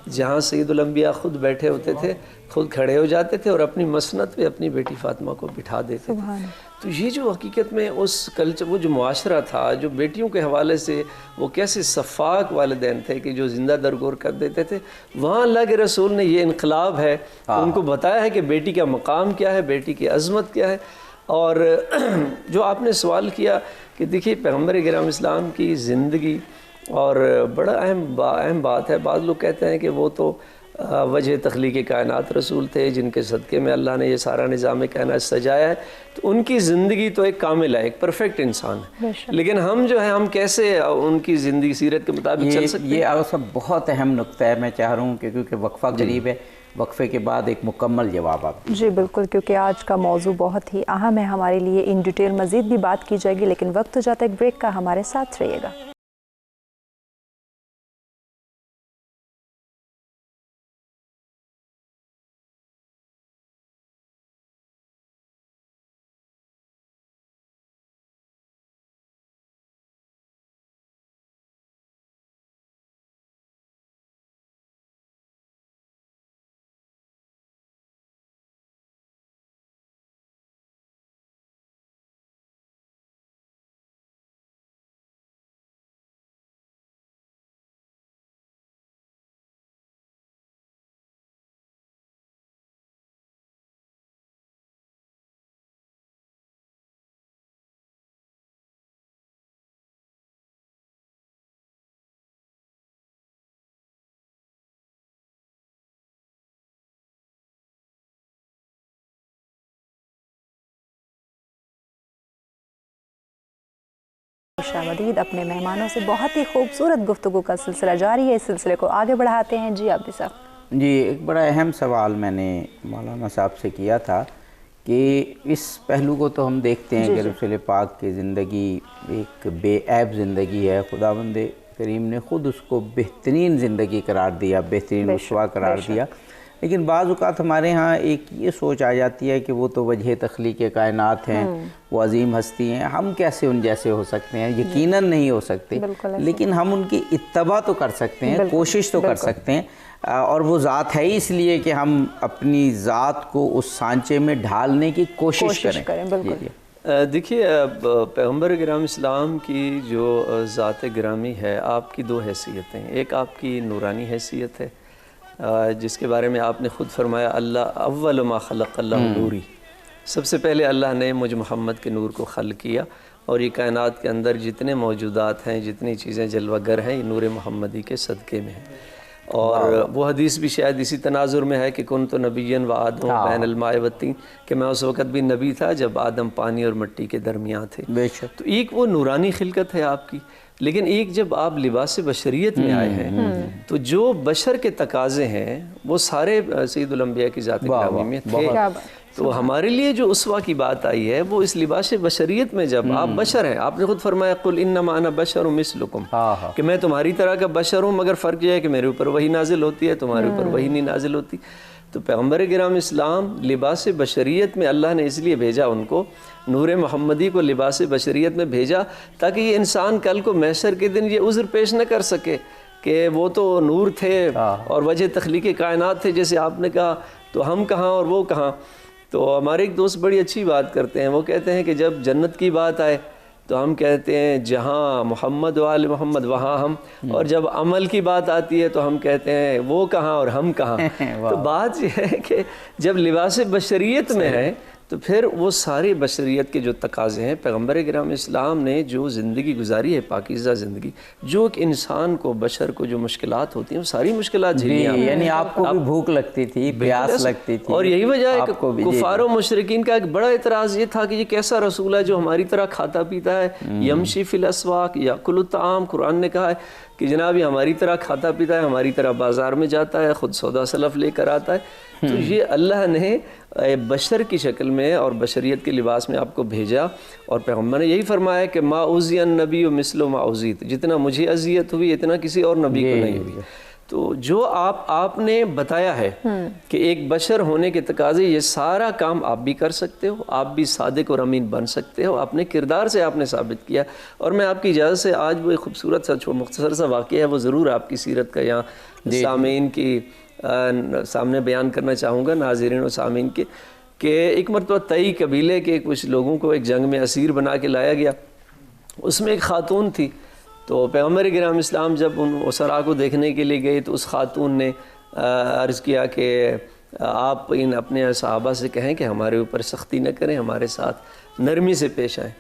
جہاں سید الانبیاء خود بیٹھے ہوتے تھے، خود کھڑے ہو جاتے تھے اور اپنی مسند پہ اپنی بیٹی فاطمہ کو بٹھا دیتے تھے۔ تو یہ جو حقیقت میں اس کلچر، وہ جو معاشرہ تھا جو بیٹیوں کے حوالے سے وہ کیسے شفاق والدین تھے کہ جو زندہ درگور کر دیتے تھے، وہاں اللہ کے رسول نے یہ انقلاب ہے ان کو بتایا ہے کہ بیٹی کا مقام کیا ہے، بیٹی کی عظمت کیا ہے. اور جو آپ نے سوال کیا کہ دیکھیے پیغمبر کرام اسلام کی زندگی اور بڑا اہم بات ہے. بعض لوگ کہتے ہیں کہ وہ تو وجہ تخلیق کائنات رسول تھے جن کے صدقے میں اللہ نے یہ سارا نظام کائنات سجایا ہے، تو ان کی زندگی تو ایک کامل ہے، ایک پرفیکٹ انسان ہے. لیکن ہم جو ہے ہم کیسے ان کی زندگی سیرت کے مطابق چل سکتے ہیں؟ یہ سب بہت اہم نقطہ ہے. میں چاہ رہا ہوں کہ کیونکہ وقفہ قریب ہے، وقفے کے بعد ایک مکمل جواب آپ. جی بالکل، کیونکہ آج کا موضوع بہت ہی اہم ہے ہمارے لیے. ان ڈیٹیل مزید بھی بات کی جائے گی، لیکن وقت ہو جاتا ہے ایک بریک کا. ہمارے ساتھ رہیے گا. خوشامدید. اپنے مہمانوں سے بہت ہی خوبصورت گفتگو کا سلسلہ جاری ہے. اس سلسلے کو آگے بڑھاتے ہیں. جی عابدی صاحب. جی ایک بڑا اہم سوال میں نے مولانا صاحب سے کیا تھا کہ اس پہلو کو تو ہم دیکھتے ہیں کہ رسول پاک کی زندگی ایک بے عیب زندگی ہے. خداوند کریم نے خود اس کو بہترین زندگی قرار دیا، بہترین اسوہ قرار دیا. لیکن بعض اوقات ہمارے ہاں ایک یہ سوچ آ جاتی ہے کہ وہ تو وجہ تخلیق کائنات ہیں، وہ عظیم ہستی ہیں، ہم کیسے ان جیسے ہو سکتے ہیں؟ یقیناً نہیں ہو سکتے، لیکن ہم ان کی اتباع تو کر سکتے ہیں، کوشش تو کر سکتے ہیں. اور وہ ذات ہے اس لیے کہ ہم اپنی ذات کو اس سانچے میں ڈھالنے کی کوشش کریں. دیکھیے پیغمبر کرام اسلام کی جو ذات گرامی ہے، آپ کی دو حیثیتیں. ایک آپ کی نورانی حیثیت ہے جس کے بارے میں آپ نے خود فرمایا اللہ اول ما خلق اللہ نوری. سب سے پہلے اللہ نے مجھ محمد کے نور کو خلق کیا، اور یہ کائنات کے اندر جتنے موجودات ہیں، جتنی چیزیں جلوہ گر ہیں، یہ نور محمدی کے صدقے میں ہیں. اور وہ حدیث بھی شاید اسی تناظر میں ہے کہ کنت نبیًا و آدم بین الماء والطین، کہ میں اس وقت بھی نبی تھا جب آدم پانی اور مٹی کے درمیان تھے. تو ایک وہ نورانی خلقت ہے آپ کی. لیکن ایک جب آپ لباس بشریت میں آئے ہیں تو جو بشر کے تقاضے ہیں وہ سارے سید الانبیاء کی ذات گرامی میں تھے. تو ہمارے لیے جو اسوہ کی بات آئی ہے وہ اس لباس بشریت میں، جب آپ بشر ہیں. آپ نے خود فرمایا قل انما انا بشر مثلکم، کہ میں تمہاری طرح کا بشر ہوں، مگر فرق یہ ہے کہ میرے اوپر وہی نازل ہوتی ہے، تمہارے اوپر وہی نہیں نازل ہوتی. تو پیغمبر کرام اسلام لباس بشریت میں اللہ نے اس لیے بھیجا ان کو، نور محمدی کو لباس بشریت میں بھیجا تاکہ یہ انسان کل کو محشر کے دن یہ عذر پیش نہ کر سکے کہ وہ تو نور تھے اور وجہ تخلیق کائنات تھے جیسے آپ نے کہا، تو ہم کہاں اور وہ کہاں. تو ہمارے ایک دوست بڑی اچھی بات کرتے ہیں، وہ کہتے ہیں کہ جب جنت کی بات آئے تو ہم کہتے ہیں جہاں محمد و آل محمد وہاں ہم، اور جب عمل کی بات آتی ہے تو ہم کہتے ہیں وہ کہاں اور ہم کہاں. تو بات یہ ہے کہ جب لباس بشریت میں ہے تو پھر وہ ساری بشریت کے جو تقاضے ہیں، پیغمبر کرام اسلام نے جو زندگی گزاری ہے پاکیزہ زندگی، جو ایک انسان کو، بشر کو جو مشکلات ہوتی ہیں وہ ساری مشکلات جھیلی. یعنی آپ کو بھی بھوک لگتی تھی، پیاس لگتی تھی، اور یہی وجہ ہے کہ کفار و مشرکین کا ایک بڑا اعتراض یہ تھا کہ یہ کیسا رسول ہے جو ہماری طرح کھاتا پیتا ہے، یمشی فی الاسواق یاکل الطعام. قرآن نے کہا ہے کہ جناب یہ ہماری طرح کھاتا پیتا ہے، ہماری طرح بازار میں جاتا ہے، خود سودا سلف لے کر آتا ہے. تو یہ اللہ نے بشر کی شکل میں اور بشریت کے لباس میں آپ کو بھیجا، اور پیغمبر نے یہی فرمایا کہ ما اوذی النبی مثل ما اوذیت، جتنا مجھے اذیت ہوئی اتنا کسی اور نبی کو نہیں ہوئی. تو جو آپ نے بتایا ہے کہ ایک بشر ہونے کے تقاضے، یہ سارا کام آپ بھی کر سکتے ہو، آپ بھی صادق اور امین بن سکتے ہو، اپنے کردار سے آپ نے ثابت کیا. اور میں آپ کی اجازت سے آج وہ ایک خوبصورت سا مختصر سا واقعہ ہے، وہ ضرور آپ کی سیرت کا یہاں سامعین کی سامنے بیان کرنا چاہوں گا، ناظرین و سامعین کے، کہ ایک مرتبہ تئی قبیلے کے کچھ لوگوں کو ایک جنگ میں اسیر بنا کے لایا گیا. اس میں ایک خاتون تھی. تو پیغمبر کرام اسلام جب ان اسرا کو دیکھنے کے لیے گئے تو اس خاتون نے عرض کیا کہ آپ ان اپنے صحابہ سے کہیں کہ ہمارے اوپر سختی نہ کریں, ہمارے ساتھ نرمی سے پیش آئیں.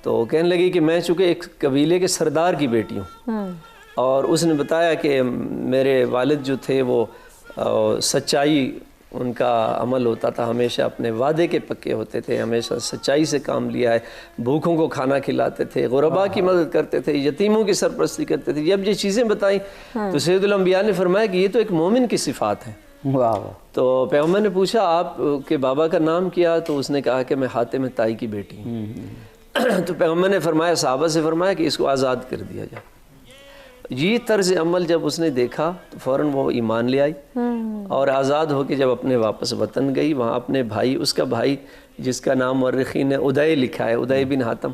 تو کہنے لگی کہ میں چونکہ ایک قبیلے کے سردار کی بیٹی ہوں, اور اس نے بتایا کہ میرے والد جو تھے وہ سچائی ان کا عمل ہوتا تھا, ہمیشہ اپنے وعدے کے پکے ہوتے تھے, ہمیشہ سچائی سے کام لیا ہے, بھوکوں کو کھانا کھلاتے تھے, غرباء کی مدد کرتے تھے, یتیموں کی سرپرستی کرتے تھے. جب یہ چیزیں بتائیں تو سید الانبیاء نے فرمایا کہ یہ تو ایک مومن کی صفات ہیں. تو پیغمبر نے پوچھا آپ کے بابا کا نام کیا؟ تو اس نے کہا کہ میں حاتم طائی کی بیٹی ہوں. تو پیغمبر نے فرمایا, صحابہ سے فرمایا کہ اس کو آزاد کر دیا جائے. یہ طرز عمل جب اس نے دیکھا تو فوراً وہ ایمان لے آئی, اور آزاد ہو کے جب اپنے واپس وطن گئی, وہاں اپنے بھائی, اس کا بھائی جس کا نام مورخین نے ادے لکھا ہے, ادے بن حاتم,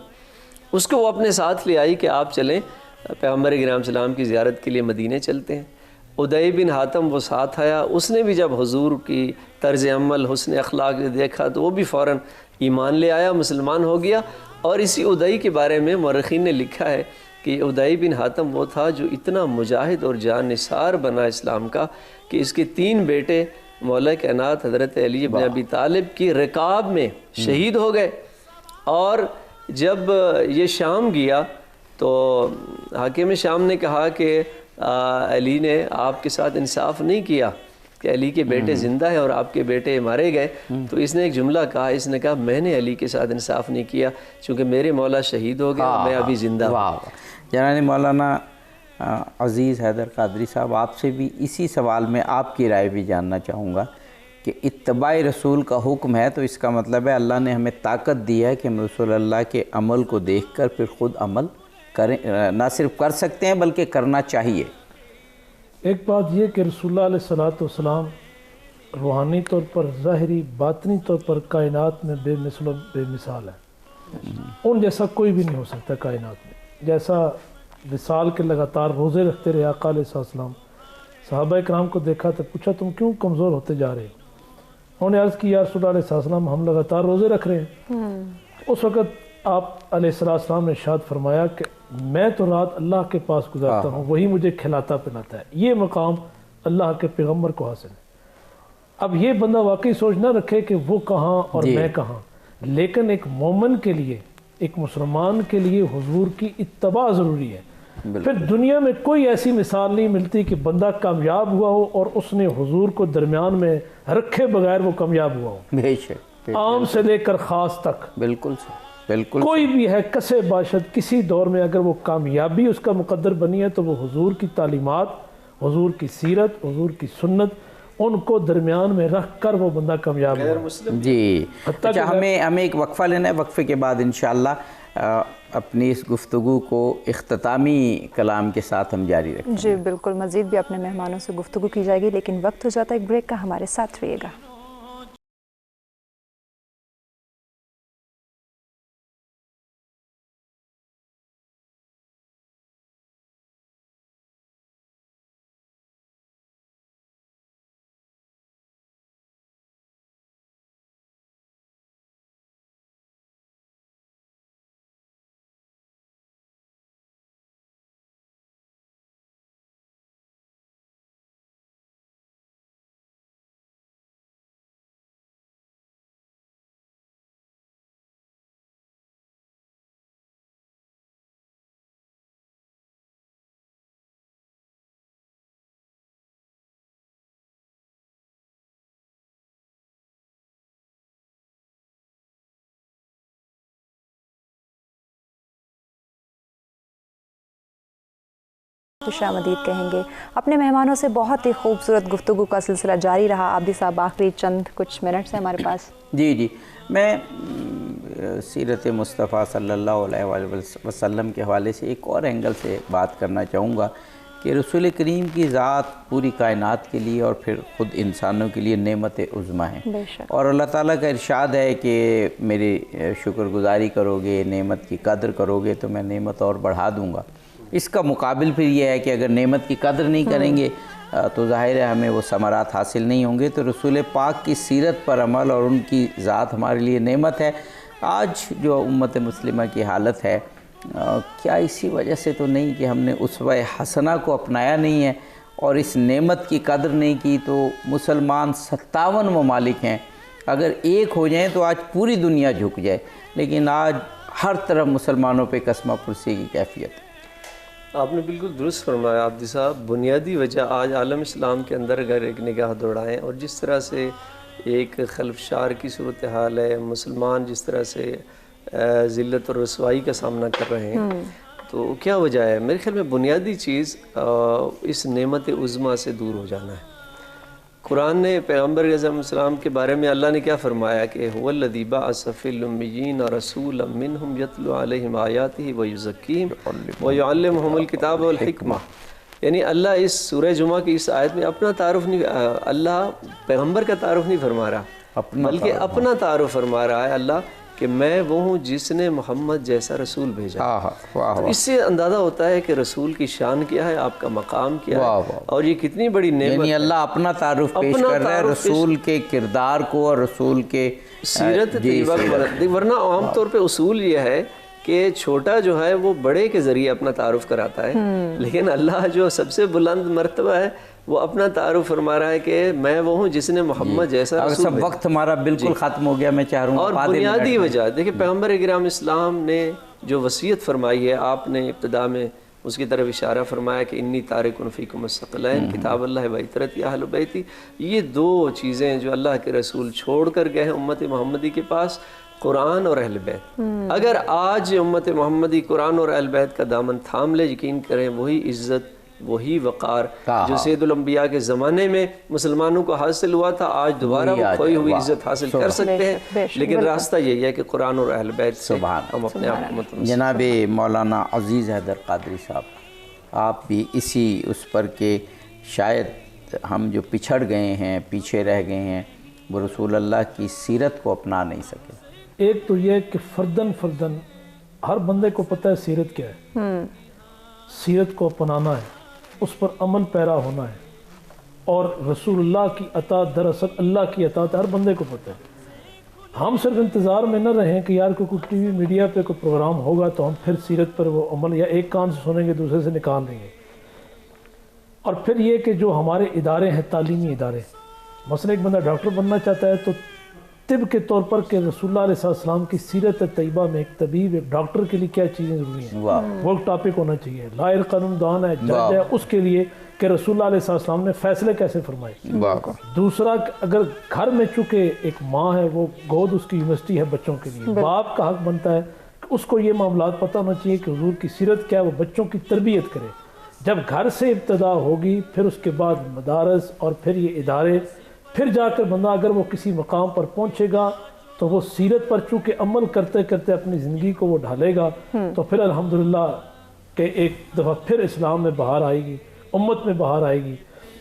اس کو وہ اپنے ساتھ لے آئی کہ آپ چلیں پیغمبر کرام سلام کی زیارت کے لیے مدینے چلتے ہیں. ادے بن حاتم وہ ساتھ آیا. اس نے بھی جب حضور کی طرز عمل, حسن اخلاق دیکھا تو وہ بھی فوراً ایمان لے آیا, مسلمان ہو گیا. اور اسی ادے کے بارے میں مورخین نے لکھا ہے کہ ادے بن حاتم وہ تھا جو اتنا مجاہد اور جان نثار بنا اسلام کا کہ اس کے 3 بیٹے مولا کائنات حضرت علی بن ابی طالب کی رکاب میں شہید ہو گئے. اور جب یہ شام گیا تو حاکم شام نے کہا کہ علی نے آپ کے ساتھ انصاف نہیں کیا کہ علی کے بیٹے زندہ ہیں اور آپ کے بیٹے مارے گئے. تو اس نے ایک جملہ کہا, اس نے کہا میں نے علی کے ساتھ انصاف نہیں کیا چونکہ میرے مولا شہید ہو گیا, میں ابھی زندہ ہوں. جناب مولانا عزیز حیدر قادری صاحب, آپ سے بھی اسی سوال میں آپ کی رائے بھی جاننا چاہوں گا کہ اتباع رسول کا حکم ہے تو اس کا مطلب ہے اللہ نے ہمیں طاقت دی ہے کہ ہم رسول اللہ کے عمل کو دیکھ کر پھر خود عمل کریں, نہ صرف کر سکتے ہیں بلکہ کرنا چاہیے. ایک بات یہ کہ رسول اللہ علیہ السلام روحانی طور پر, ظاہری باطنی طور پر کائنات میں بے مثل و بے مثال ہے. ان جیسا کوئی بھی نہیں ہو سکتا کائنات میں. جیسا وصال کے لگاتار روزے رکھتے رہے آقا علیہ السلام, صحابہ کرام کو دیکھا تو پوچھا تم کیوں کمزور ہوتے جا رہے ہو؟ انہوں نے عرض کی یا رسول اللہ علیہ السلام ہم لگاتار روزے رکھ رہے ہیں. اس وقت آپ علیہ السلام نے ارشاد فرمایا کہ میں تو رات اللہ کے پاس گزارتا ہوں, وہی مجھے کھلاتا پلاتا ہے. یہ مقام اللہ کے پیغمبر کو حاصل ہے. اب یہ بندہ واقعی سوچ نہ رکھے کہ وہ کہاں اور میں کہاں, لیکن ایک مومن کے لیے, ایک مسلمان کے لیے حضور کی اتباع ضروری ہے. پھر دنیا میں کوئی ایسی مثال نہیں ملتی کہ بندہ کامیاب ہوا ہو اور اس نے حضور کو درمیان میں رکھے بغیر وہ کامیاب ہوا ہو. بے شک, عام سے لے کر خاص تک. بالکل بالکل. کوئی بھی ہے کسے باشد کسی دور میں اگر وہ کامیابی اس کا مقدر بنی ہے تو وہ حضور کی تعلیمات, حضور کی سیرت, حضور کی سنت, ان کو درمیان میں رکھ کر وہ بندہ کامیاب ہوا. جی اچھا, ہمیں ایک وقفہ لینا ہے. وقفے کے بعد انشاءاللہ اپنی اس گفتگو کو اختتامی کلام کے ساتھ ہم جاری رکھیں گے. جی بالکل, مزید بھی اپنے مہمانوں سے گفتگو کی جائے گی, لیکن وقت ہو جاتا ہے ایک بریک کا. ہمارے ساتھ رہیے گا. خوش آمدید کہیں گے. اپنے مہمانوں سے بہت ہی خوبصورت گفتگو کا سلسلہ جاری رہا. عابدی صاحب آخری چند کچھ منٹس ہیں ہمارے پاس. جی میں سیرت مصطفیٰ صلی اللہ علیہ وآلہ وسلم کے حوالے سے ایک اور اینگل سے بات کرنا چاہوں گا کہ رسول کریم کی ذات پوری کائنات کے لیے اور پھر خود انسانوں کے لیے نعمت عظمیٰ ہے. اور اللہ تعالیٰ کا ارشاد ہے کہ میری شکر گزاری کرو گے, نعمت کی قدر کرو گے تو میں نعمت اور بڑھا دوں گا. اس کا مقابل پھر یہ ہے کہ اگر نعمت کی قدر نہیں کریں گے تو ظاہر ہے ہمیں وہ ثمرات حاصل نہیں ہوں گے. تو رسول پاک کی سیرت پر عمل اور ان کی ذات ہمارے لیے نعمت ہے. آج جو امت مسلمہ کی حالت ہے، کیا اسی وجہ سے تو نہیں کہ ہم نے اسوہ حسنہ کو اپنایا نہیں ہے اور اس نعمت کی قدر نہیں کی؟ تو مسلمان 57 ممالک ہیں، اگر ایک ہو جائیں تو آج پوری دنیا جھک جائے، لیکن آج ہر طرف مسلمانوں پہ قسمہ پرسی کی کیفیت ہے. آپ نے بالکل درست فرمایا عابدی صاحب. بنیادی وجہ آج عالم اسلام کے اندر اگر ایک نگاہ دوڑائیں اور جس طرح سے ایک خلفشار کی صورتحال ہے، مسلمان جس طرح سے ذلت اور رسوائی کا سامنا کر رہے ہیں، تو کیا وجہ ہے؟ میرے خیال میں بنیادی چیز اس نعمت عظمیٰ سے دور ہو جانا ہے. قرآن نے پیغمبر علیہ السلام کے بارے میں اللہ نے کیا فرمایا کہ هو الذی بعث فی الامیین رسولا منہم یتلو علیہم آیاتہ ویزکیہم ویعلمہم الکتاب والحکمہ. یعنی اللہ اس سورہ جمعہ کی اس آیت میں اپنا تعارف نہیں، اللہ پیغمبر کا تعارف نہیں فرما رہا، بلکہ اپنا تعارف فرما رہا ہے اللہ کہ میں وہ ہوں جس نے محمد جیسا رسول بھیجا. تو اس سے اندازہ ہوتا ہے کہ رسول کی شان کیا ہے، آپ کا مقام کیا ہے، اور یہ کتنی بڑی نعمت. یعنی اللہ اپنا تعارف پیش کر رہا ہے رسول کے کردار کو اور رسول کے سیرت طیبہ کو. ورنہ عام طور پہ اصول یہ ہے کہ چھوٹا جو ہے وہ بڑے کے ذریعے اپنا تعارف کراتا ہے، لیکن اللہ جو سب سے بلند مرتبہ ہے وہ اپنا تعارف فرما رہا ہے کہ میں وہ ہوں جس نے محمد جیسا رسول. سب وقت ہمارا بالکل ختم ہو گیا، میں چاہ رہا ہوں. اور بنیادی وجہ دیکھیں پیغمبر اکرام اسلام نے جو وصیت فرمائی ہے، آپ نے ابتدا میں اس کی طرف اشارہ فرمایا کہ انی تارک فیکم الثقلین کتاب اللہ و عترتی اہل بیتی. یہ دو چیزیں جو اللہ کے رسول چھوڑ کر گئے ہیں امت محمدی کے پاس، قرآن اور اہل بیت. اگر آج امت محمدی قرآن اور اہل بیت کا دامن تھام لے، یقین کریں وہی عزت، وہی وقار جو سید الانبیاء کے زمانے میں مسلمانوں کو حاصل ہوا تھا، آج دوبارہ وہ کھوئی ہوئی عزت حاصل کر سکتے ہیں. لیکن راستہ یہی ہے کہ قرآن اور اہل بیت سے ہم اپنے آپ کو متمسک. جناب مولانا عزیز حیدر قادری صاحب، آپ بھی اسی اس پر کہ شاید ہم جو پچھڑ گئے ہیں، پیچھے رہ گئے ہیں، وہ رسول اللہ کی سیرت کو اپنا نہیں سکے. ایک تو یہ کہ فردن ہر بندے کو پتہ ہے سیرت کیا ہے، سیرت کو اپنانا ہے، اس پر عمل پیرا ہونا ہے، اور رسول اللہ کی اطاعت دراصل اللہ کی اطاعت ہر بندے کو پتہ ہے. ہم صرف انتظار میں نہ رہیں کہ یار کوئی ٹی وی میڈیا پہ کوئی پروگرام ہوگا تو ہم پھر سیرت پر وہ عمل یا ایک کان سے سنیں گے دوسرے سے نکال لیں گے. اور پھر یہ کہ جو ہمارے ادارے ہیں، تعلیمی ادارے، مثلا ایک بندہ ڈاکٹر بننا چاہتا ہے تو طب کے طور پر کہ رسول اللہ علیہ السلام کی سیرت طیبہ میں ایک طبیب ایک ڈاکٹر کے لیے کیا چیزیں ضروری ہیں، وہ ٹاپک ہونا چاہیے. لائر قانون دان ہے، جج ہے، اس کے لیے کہ رسول اللہ علیہ السلام نے فیصلے کیسے فرمائے. دوسرا اگر گھر میں چونکہ ایک ماں ہے، وہ گود اس کی یونیورسٹی ہے بچوں کے لیے، باپ کا حق بنتا ہے کہ اس کو یہ معاملات پتہ ہونا چاہیے کہ حضور کی سیرت کیا ہے، وہ بچوں کی تربیت کرے. جب گھر سے ابتدا ہوگی، پھر اس کے بعد مدارس اور پھر یہ ادارے، پھر جا کر بندہ اگر وہ کسی مقام پر پہنچے گا تو وہ سیرت پر چونکہ عمل کرتے کرتے اپنی زندگی کو وہ ڈھالے گا، تو پھر الحمدللہ کہ ایک دفعہ پھر اسلام میں بہار آئے گی، امت میں بہار آئے گی.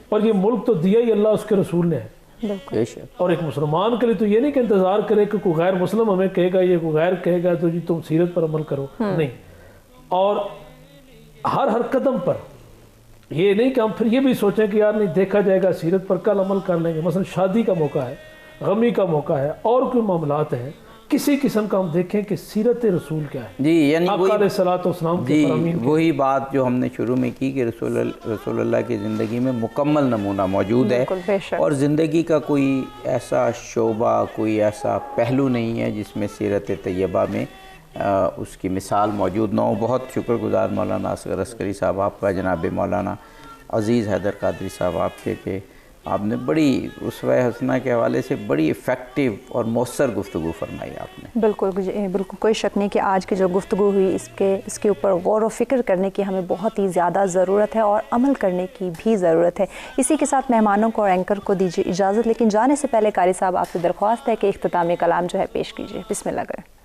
اور یہ ملک تو دیا ہی اللہ اس کے رسول نے ہے. اور ایک مسلمان کے لیے تو یہ نہیں کہ انتظار کرے کہ کوئی غیر مسلم ہمیں کہے گا، یہ کوئی غیر کہے گا تو جی تم سیرت پر عمل کرو، نہیں. اور ہر قدم پر یہ نہیں کہ ہم پھر یہ بھی سوچیں کہ یار نہیں دیکھا جائے گا، سیرت پر کل عمل کر لیں گے. مثلا شادی کا موقع ہے، غمی کا موقع ہے، اور کوئی معاملات ہیں، کسی قسم کا ہم دیکھیں کہ سیرت رسول کیا ہے. جی یعنی آقا علیہ الصلوۃ والسلام کی فرامین، وہی بات جو ہم نے شروع میں کی کہ رسول اللہ کی زندگی میں مکمل نمونہ موجود ہے، اور زندگی کا کوئی ایسا شعبہ، کوئی ایسا پہلو نہیں ہے جس میں سیرت طیبہ میں اس کی مثال موجود نہ ہو. بہت شکر گزار مولانا اصغر عسکری صاحب آپ کا، جناب مولانا عزیز حیدر قادری صاحب آپ کے، کہ آپ نے بڑی اسوہ حسنہ کے حوالے سے بڑی ایفیکٹیو اور مؤثر گفتگو فرمائی آپ نے. بالکل کوئی شک نہیں کہ آج کی جو گفتگو ہوئی اس کے اوپر غور و فکر کرنے کی ہمیں بہت ہی زیادہ ضرورت ہے اور عمل کرنے کی بھی ضرورت ہے. اسی کے ساتھ مہمانوں کو اور اینکر کو دیجیے اجازت، لیکن جانے سے پہلے قاری صاحب آپ سے درخواست ہے کہ اختتامی کلام جو ہے پیش کیجیے. بسم اللہ کریں.